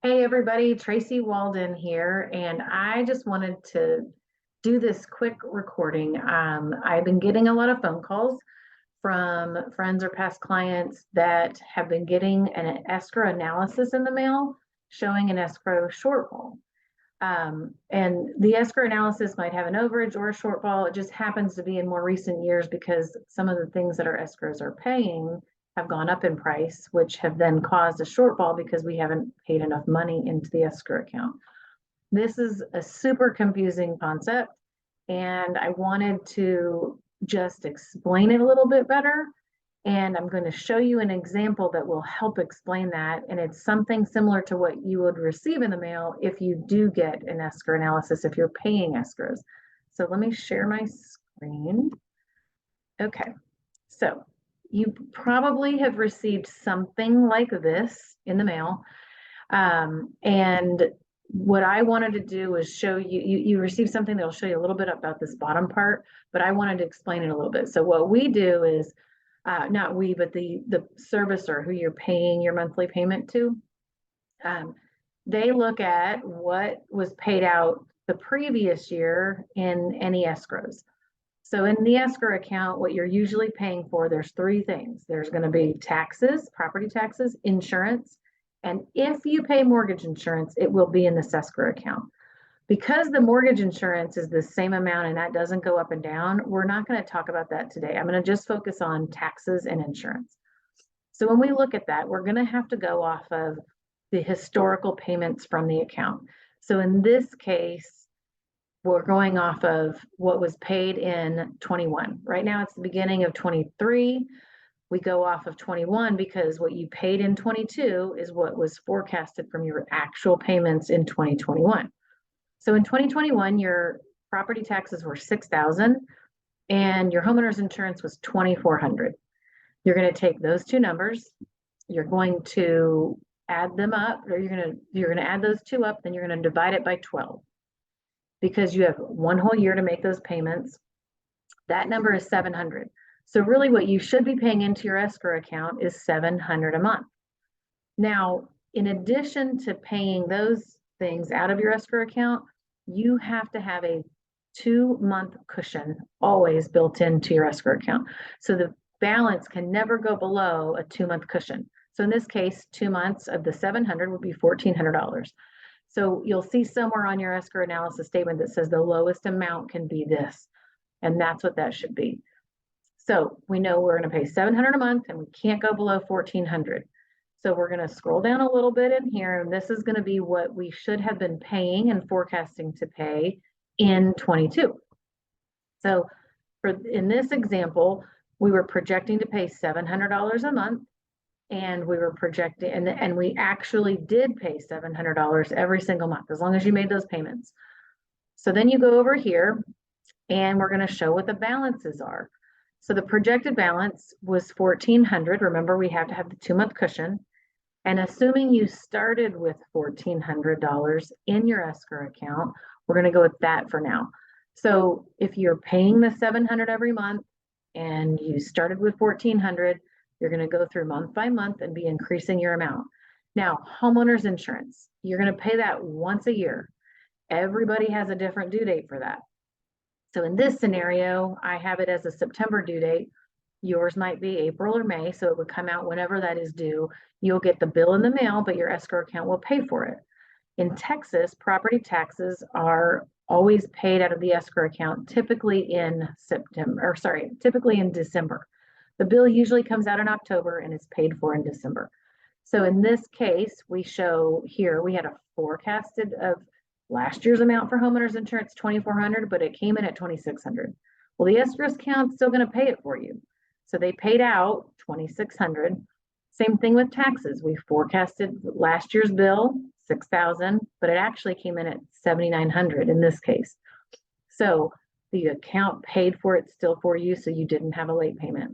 Hey everybody, Tracy Walden here, and I just wanted to do this quick recording. I've been getting a lot of phone calls from friends or past clients that have been getting an escrow analysis in the mail showing an escrow shortfall. And the escrow analysis might have an overage or a shortfall. It just happens to be in more recent years because some of the things that our escrows are paying have gone up in price, which have then caused a shortfall because we haven't paid enough money into the escrow account. This is a super confusing concept, and I wanted to just explain it a little bit better. And I'm going to show you an example that will help explain that. And it's something similar to what you would receive in the mail if you do get an escrow analysis, if you're paying escrows. So let me share my screen. Okay, so you probably have received something like this in the mail. And what I wanted to do was show you received something that will show you a little bit about this bottom part, but I wanted to explain it a little bit. So what we do is, not we, but the servicer who you're paying your monthly payment to, they look at what was paid out the previous year in any escrows. So in the escrow account, what you're usually paying for, there's three things. There's going to be taxes, property taxes, insurance, and if you pay mortgage insurance, it will be in this escrow account. Because the mortgage insurance is the same amount and that doesn't go up and down, we're not going to talk about that today. I'm going to just focus on taxes and insurance. So when we look at that, we're going to have to go off of the historical payments from the account. So in this case, we're going off of what was paid in 21. Right now it's the beginning of 23. We go off of 21 because what you paid in 22 is what was forecasted from your actual payments in 2021. So in 2021, your property taxes were 6,000 and your homeowner's insurance was 2,400. You're going to take those two numbers, you're going to add them up, or you're going to add those two up, then you're going to divide it by 12 because you have one whole year to make those payments. That number is 700. So really what you should be paying into your escrow account is 700 a month. Now, in addition to paying those things out of your escrow account, you have to have a 2-month cushion always built into your escrow account. So the balance can never go below a 2-month cushion. So in this case, 2 months of the 700 would be $1,400. So you'll see somewhere on your escrow analysis statement that says the lowest amount can be this, and that's what that should be. So we know we're going to pay 700 a month and we can't go below 1,400. So we're going to scroll down a little bit in here, and this is going to be what we should have been paying and forecasting to pay in 22. So in this example, we were projecting to pay $700 a month, and we were projecting, and we actually did pay $700 every single month, as long as you made those payments. So then you go over here, and we're going to show what the balances are. So the projected balance was 1,400. Remember, we have to have the 2-month cushion. And assuming you started with $1,400 in your escrow account, we're going to go with that for now. So if you're paying the 700 every month and you started with 1,400, you're going to go through month by month and be increasing your amount. Now, homeowner's insurance, you're going to pay that once a year. Everybody has a different due date for that. So in this scenario, I have it as a September due date. Yours might be April or May, so it would come out whenever that is due. You'll get the bill in the mail, but your escrow account will pay for it. In Texas, property taxes are always paid out of the escrow account, typically in December. The bill usually comes out in October and is paid for in December. So in this case, we show here, we had a forecasted of last year's amount for homeowners insurance, 2,400, but it came in at 2,600. Well, the escrow account's still going to pay it for you. So they paid out 2,600. Same thing with taxes. We forecasted last year's bill, 6,000, but it actually came in at 7,900 in this case. So the account paid for it still for you, so you didn't have a late payment.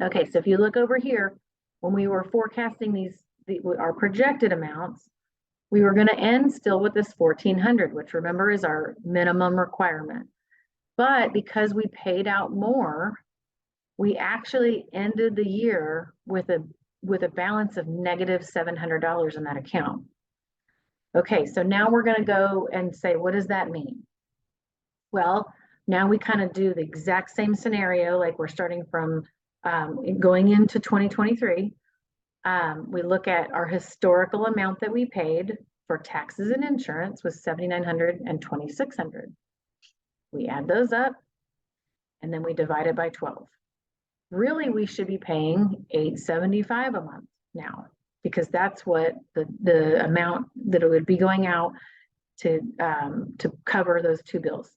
Okay, so if you look over here, when we were forecasting our projected amounts, we were going to end still with this 1,400, which remember is our minimum requirement. But because we paid out more, we actually ended the year with a with a balance of negative $700 in that account. Okay, so now we're going to go and say, what does that mean? Well, now we kind of do the exact same scenario, like we're starting from going into 2023. We look at our historical amount that we paid for taxes and insurance was $7,900 and $2,600. We add those up and then we divide it by 12. Really, we should be paying $875 a month now, because that's what the amount that it would be going out to cover those two bills.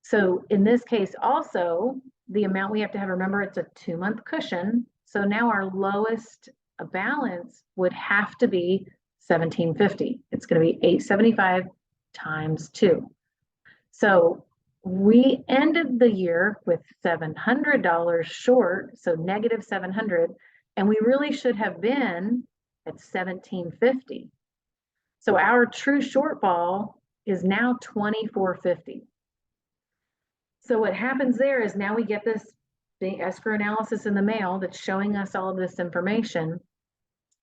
So in this case, also, the amount we have to have, remember, it's a 2-month cushion. So now our lowest balance would have to be $1,750. It's going to be $875 times 2. So we ended the year with $700 short, so negative $700, and we really should have been at $1,750. So our true shortfall is now $2,450. So what happens there is now we get this big escrow analysis in the mail that's showing us all of this information.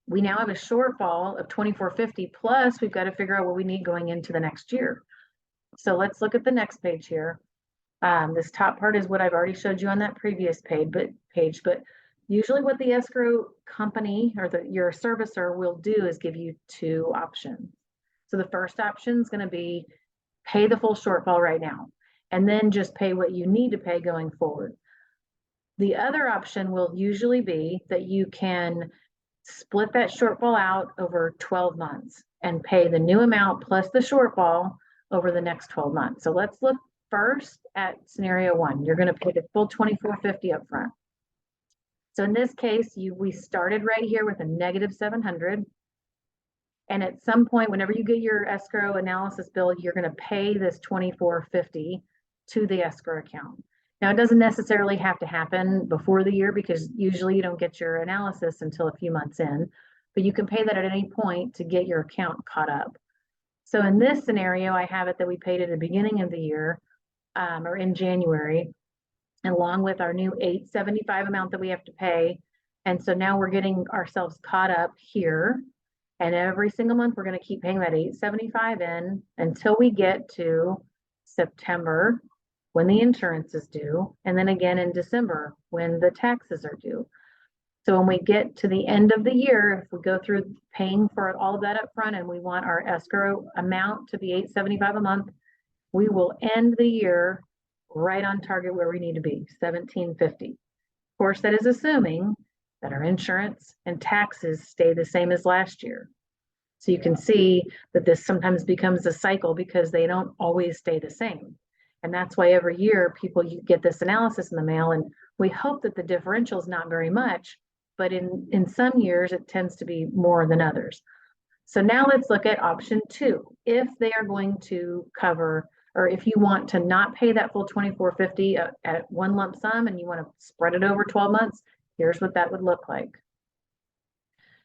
We now have a shortfall of $2,450, plus we've got to figure out what we need going into the next year. So let's look at the next page here. This top part is what I've already showed you on that previous page, but usually what the escrow company or your servicer will do is give you 2 options. So the first option is going to be pay the full shortfall right now, and then just pay what you need to pay going forward. The other option will usually be that you can split that shortfall out over 12 months and pay the new amount plus the shortfall over the next 12 months. So let's look first at scenario 1. You're going to pay the full $2,450 up front. So in this case, we started right here with a negative $700. And at some point, whenever you get your escrow analysis bill, you're going to pay this $2,450 to the escrow account. Now, it doesn't necessarily have to happen before the year, because usually you don't get your analysis until a few months in, but you can pay that at any point to get your account caught up. So in this scenario, I have it that we paid at the beginning of the year, or in January, along with our new $875 amount that we have to pay. And so now we're getting ourselves caught up here. And every single month, we're going to keep paying that $875 in until we get to September, when the insurance is due, and then again in December when the taxes are due. So when we get to the end of the year, if we go through paying for all of that up front and we want our escrow amount to be $875 a month, we will end the year right on target where we need to be, $1,750. Of course, that is assuming that our insurance and taxes stay the same as last year. So you can see that this sometimes becomes a cycle because they don't always stay the same. And that's why every year you get this analysis in the mail, and we hope that the differential is not very much, but in some years it tends to be more than others. So now let's look at option 2. If they are going to cover, or if you want to not pay that full $2,450 at one lump sum and you want to spread it over 12 months, here's what that would look like.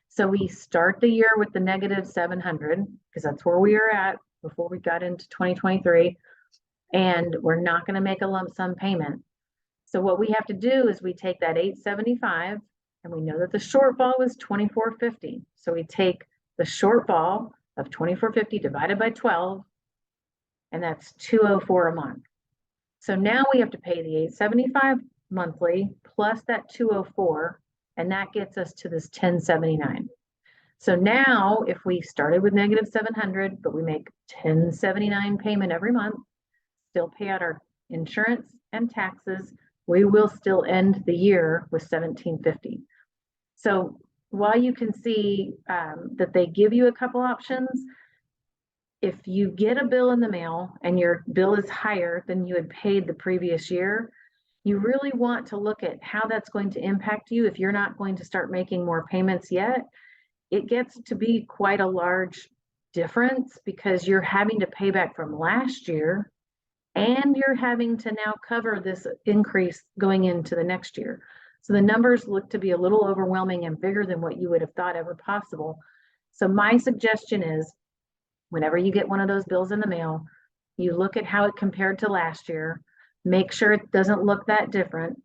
So we start the year with the negative $700, because that's where we are at before we got into 2023. And we're not going to make a lump sum payment. So what we have to do is we take that $875, and we know that the shortfall was $2,450. So we take the shortfall of $2,450 divided by 12, and that's $204 a month. So now we have to pay the $875 monthly plus that $204, and that gets us to this $1,079. So now if we started with negative $700, but we make $1,079 payment every month, still pay out our insurance and taxes, we will still end the year with $1,750. So while you can see that they give you a couple options, if you get a bill in the mail and your bill is higher than you had paid the previous year, you really want to look at how that's going to impact you. If you're not going to start making more payments yet, it gets to be quite a large difference, because you're having to pay back from last year and you're having to now cover this increase going into the next year. So the numbers look to be a little overwhelming and bigger than what you would have thought ever possible. So my suggestion is, whenever you get one of those bills in the mail, you look at how it compared to last year, make sure it doesn't look that different,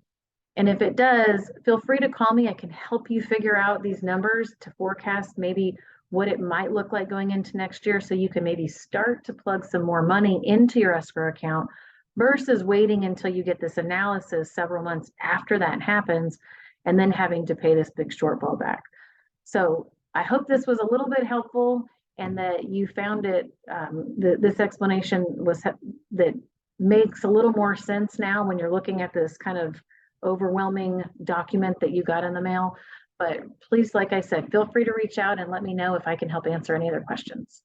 And if it does, feel free to call me. I can help you figure out these numbers to forecast maybe what it might look like going into next year, so you can maybe start to plug some more money into your escrow account versus waiting until you get this analysis several months after that happens and then having to pay this big shortfall back. So I hope this was a little bit helpful and that you found it, this explanation was that makes a little more sense now when you're looking at this kind of overwhelming document that you got in the mail. But please, like I said, feel free to reach out and let me know if I can help answer any other questions.